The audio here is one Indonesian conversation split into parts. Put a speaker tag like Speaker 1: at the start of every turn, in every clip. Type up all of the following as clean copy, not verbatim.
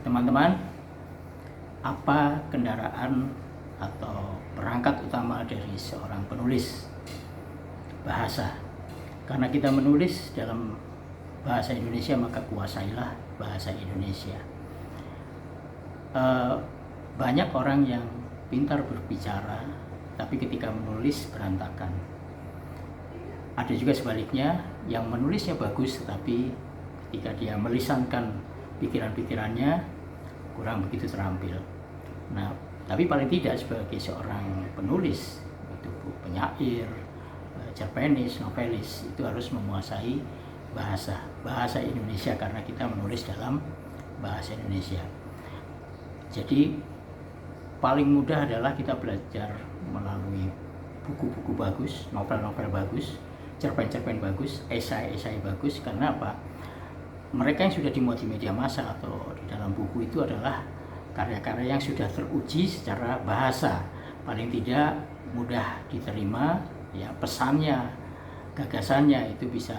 Speaker 1: Teman-teman, apa kendaraan atau perangkat utama dari seorang penulis? Bahasa. Karena kita menulis dalam bahasa Indonesia, maka kuasailah bahasa Indonesia. Banyak orang yang pintar berbicara, tapi ketika menulis berantakan. Ada juga sebaliknya, yang menulisnya bagus, tetapi ketika dia melisankan pikiran-pikirannya kurang begitu terampil. Nah, tapi paling tidak sebagai seorang penulis, itu penyair, cerpenis, novelis, itu harus menguasai bahasa Indonesia karena kita menulis dalam bahasa Indonesia. Jadi paling mudah adalah kita belajar melalui buku-buku bagus, novel-novel bagus, cerpen-cerpen bagus, esai-esai bagus. Karena apa? Mereka yang sudah dimuat di media massa atau di dalam buku itu adalah karya-karya yang sudah teruji secara bahasa, paling tidak mudah diterima, ya, pesannya, gagasannya itu bisa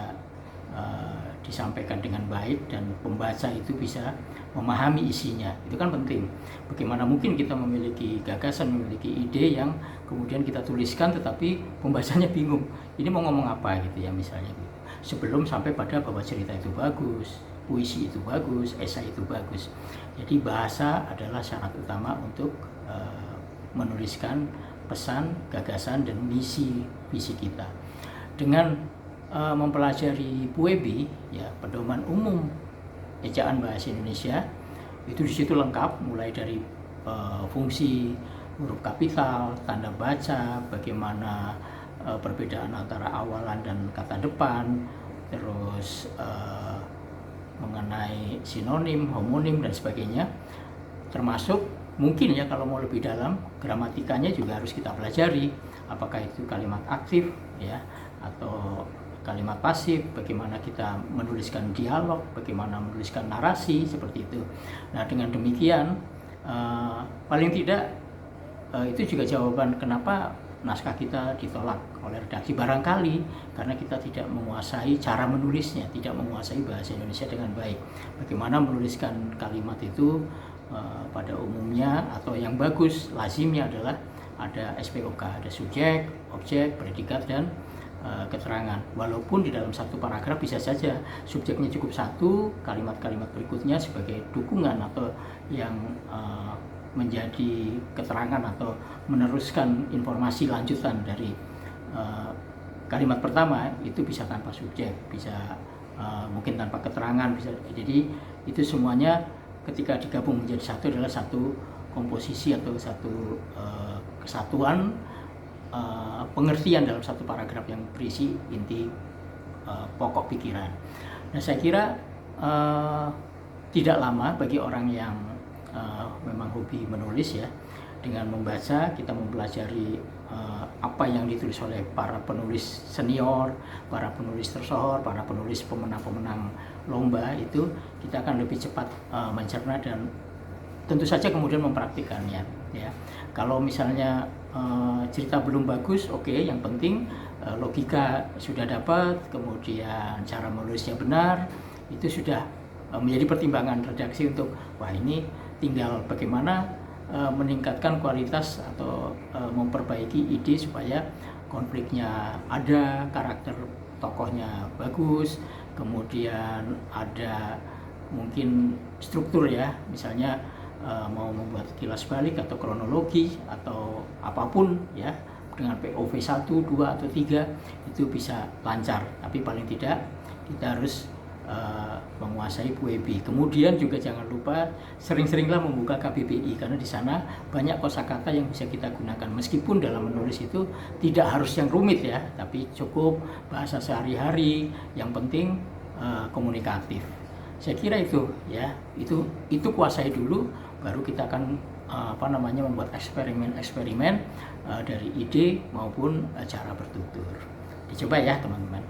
Speaker 1: disampaikan dengan baik dan pembaca itu bisa memahami isinya. Itu kan penting. Bagaimana mungkin kita memiliki gagasan, memiliki ide yang kemudian kita tuliskan tetapi pembacanya bingung, ini mau ngomong apa gitu ya, misalnya gitu. Sebelum sampai pada bahwa cerita itu bagus, puisi itu bagus, esai itu bagus. Jadi bahasa adalah syarat utama untuk menuliskan pesan, gagasan, dan misi kita. Dengan mempelajari PUEBI, ya, pedoman umum ejaan bahasa Indonesia, itu di situ lengkap, mulai dari fungsi huruf kapital, tanda baca, bagaimana perbedaan antara awalan dan kata depan, terus mengenai sinonim, homonim, dan sebagainya. Termasuk mungkin ya kalau mau lebih dalam, gramatikanya juga harus kita pelajari. Apakah itu kalimat aktif ya atau kalimat pasif, bagaimana kita menuliskan dialog, bagaimana menuliskan narasi, seperti itu. Nah, dengan demikian paling tidak itu juga jawaban kenapa naskah kita ditolak oleh redaksi, barangkali karena kita tidak menguasai cara menulisnya, tidak menguasai bahasa Indonesia dengan baik. Bagaimana menuliskan kalimat itu pada umumnya, atau yang bagus lazimnya adalah ada SPOK, ada subjek, objek, predikat, dan keterangan. Walaupun di dalam satu paragraf bisa saja subjeknya cukup satu, kalimat-kalimat berikutnya sebagai dukungan atau yang menjadi keterangan atau meneruskan informasi lanjutan dari kalimat pertama, itu bisa tanpa subjek, bisa mungkin tanpa keterangan, bisa. Jadi itu semuanya ketika digabung menjadi satu adalah satu komposisi atau satu kesatuan pengertian dalam satu paragraf yang berisi inti pokok pikiran. Nah, saya kira tidak lama bagi orang yang memang hobi menulis, ya, dengan membaca kita mempelajari apa yang ditulis oleh para penulis senior, para penulis tersohor, para penulis pemenang-pemenang lomba, itu kita akan lebih cepat mencerna dan tentu saja kemudian mempraktikannya, ya. Kalau misalnya cerita belum bagus, oke, yang penting logika sudah dapat, kemudian cara menulisnya benar, itu sudah menjadi pertimbangan redaksi untuk, wah, ini tinggal bagaimana meningkatkan kualitas atau memperbaiki ide supaya konfliknya ada, karakter tokohnya bagus, kemudian ada mungkin struktur, ya, misalnya mau membuat kilas balik atau kronologi atau apapun, ya, dengan POV 1, 2, atau 3 itu bisa lancar. Tapi paling tidak kita harus menguasai PUEBI. Kemudian juga jangan lupa sering-seringlah membuka KBBI, karena di sana banyak kosakata yang bisa kita gunakan. Meskipun dalam menulis itu tidak harus yang rumit, ya, tapi cukup bahasa sehari-hari, yang penting komunikatif. Saya kira itu, ya, itu kuasai dulu, baru kita akan membuat eksperimen dari ide maupun cara bertutur. Dicoba ya, teman-teman.